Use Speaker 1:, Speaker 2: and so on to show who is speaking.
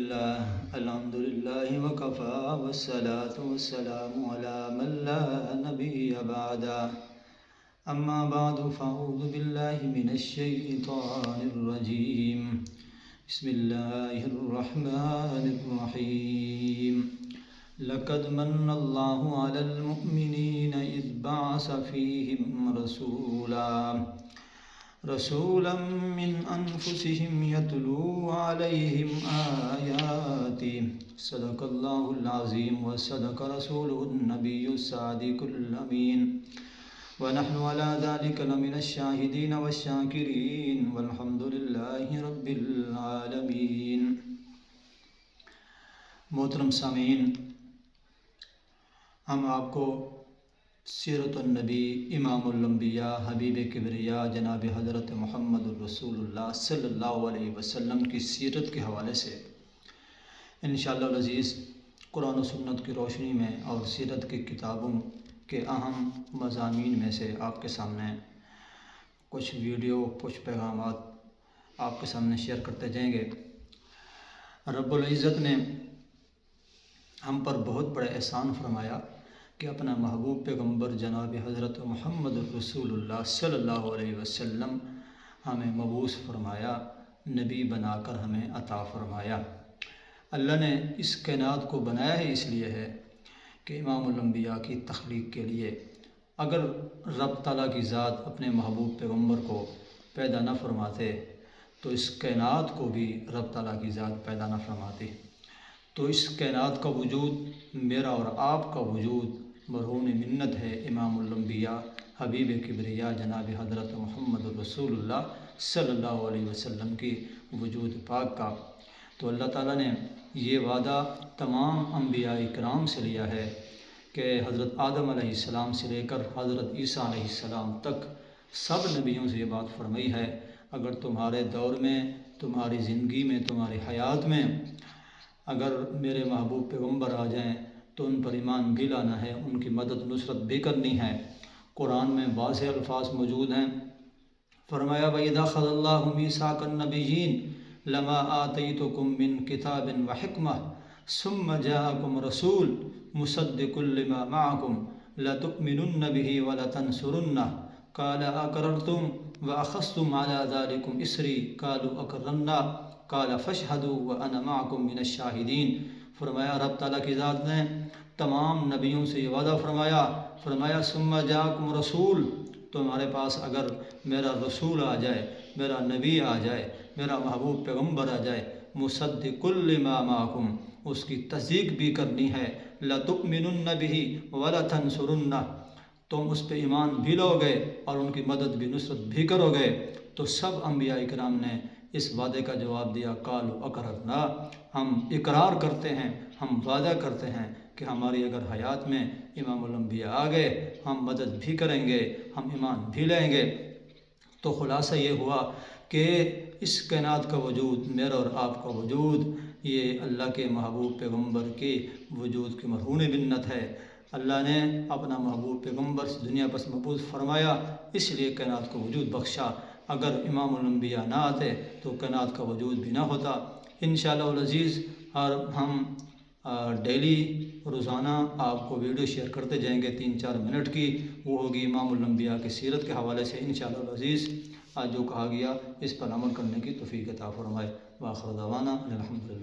Speaker 1: الحمد لله وكفى والصلاة والسلام على من لا نبي بعده أما بعد فأعوذ بالله من الشيطان الرجيم بسم الله الرحمن الرحيم لقد من الله على المؤمنين إذ بعث فيهم رسولا من أنفسهم يتلو عليهم آياته صدق الله العظيم وصدق رسوله النبي الصادق الأمين ونحن على ذلك لمن الشاهدين والشاكرين والحمد لله رب العالمين۔ محترم سامعین، ہم آپ کو سیرت النبی امام الانبیاء حبیب کبریا جناب حضرت محمد الرسول اللہ صلی اللہ علیہ وسلم کی سیرت کے حوالے سے انشاءاللہ العزیز قرآن و سنت کی روشنی میں اور سیرت کی کتابوں کے اہم مضامین میں سے آپ کے سامنے کچھ ویڈیو کچھ پیغامات آپ کے سامنے شیئر کرتے جائیں گے۔ رب العزت نے ہم پر بہت بڑا احسان فرمایا کہ اپنا محبوب پیغمبر جناب حضرت محمد الرسول اللہ صلی اللہ علیہ وسلم ہمیں مبعوث فرمایا، نبی بنا کر ہمیں عطا فرمایا۔ اللہ نے اس کائنات کو بنایا ہی اس لیے ہے کہ امام الانبیاء کی تخلیق کے لیے۔ اگر رب تعالیٰ کی ذات اپنے محبوب پیغمبر کو پیدا نہ فرماتے تو اس کائنات کو بھی رب تعالیٰ کی ذات پیدا نہ فرماتی۔ تو اس کائنات کا وجود، میرا اور آپ کا وجود مرہون منت ہے امام الانبیاء حبیب کبریا جناب حضرت محمد الرسول اللہ صلی اللہ علیہ وسلم کی وجود پاک کا۔ تو اللہ تعالیٰ نے یہ وعدہ تمام انبیاء کرام سے لیا ہے کہ حضرت آدم علیہ السلام سے لے کر حضرت عیسیٰ علیہ السلام تک سب نبیوں سے یہ بات فرمائی ہے، اگر تمہارے دور میں، تمہاری زندگی میں، تمہاری حیات میں اگر میرے محبوب پیغمبر آ جائیں تو ان پر ایمان بھی لانا ہے، ان کی مدد نصرت بھی کرنی ہے۔ قرآن میں واضح الفاظ موجود ہیں، فرمایا وَإِذَا أَخَذَ اللَّهُ مِيثَاقَ النَّبِيِّينَ لَمَا آتَيْتُكُم مِّن كِتَابٍ وَحِكْمَةٍ ثُمَّ جَاءَكُمْ رَسُولٌ مُصَدِّقٌ لِّمَا مَعَكُمْ لَتُؤْمِنُنَّ بِهِ وَلَتَنصُرُنَّهُ قَالَ أَقْرَرْتُمْ وَأَخَذْتُمْ عَلَىٰ ذَلِكُمْ إِصْرِي قَالُوا أَقْرَرْنَا قَالَ فَاشْهَدُوا وَأَنَا مَعَكُمْ مِنَ الشَّاهِدِينَ۔ فرمایا رب تعالیٰ کی ذات نے تمام نبیوں سے یہ وعدہ فرمایا ثم جاءکم رسول، تمہارے پاس اگر میرا رسول آ جائے، میرا نبی آ جائے، میرا محبوب پیغمبر آ جائے، مصدق لما معکم، اس کی تصدیق بھی کرنی ہے، لتؤمنن به ولتنصرنہ، تم اس پہ ایمان بھی لو گے اور ان کی مدد بھی نصرت بھی کرو گے۔ تو سب انبیاء کرام نے اس وعدے کا جواب دیا، قالوا اقررنا، ہم اقرار کرتے ہیں، ہم وعدہ کرتے ہیں کہ ہماری اگر حیات میں امام الانبیاء آ گئے ہم مدد بھی کریں گے، ہم ایمان بھی لیں گے۔ تو خلاصہ یہ ہوا کہ اس کائنات کا وجود، میرا اور آپ کا وجود، یہ اللہ کے محبوب پیغمبر کے وجود کی مرہون منت ہے۔ اللہ نے اپنا محبوب پیغمبر دنیا پر مبعوث فرمایا، اس لیے کائنات کو وجود بخشا۔ اگر امام الانبیاء نہ آتے تو کائنات کا وجود بھی نہ ہوتا۔ انشاءاللہ العزیز ہم ڈیلی روزانہ آپ کو ویڈیو شیئر کرتے جائیں گے 3-4 منٹ کی، وہ ہوگی امام الانبیاء کی سیرت کے حوالے سے انشاءاللہ العزیز۔ آج جو کہا گیا اس پر عمل کرنے کی توفیق عطا فرمائے۔ وآخر دعوانا الحمدللہ۔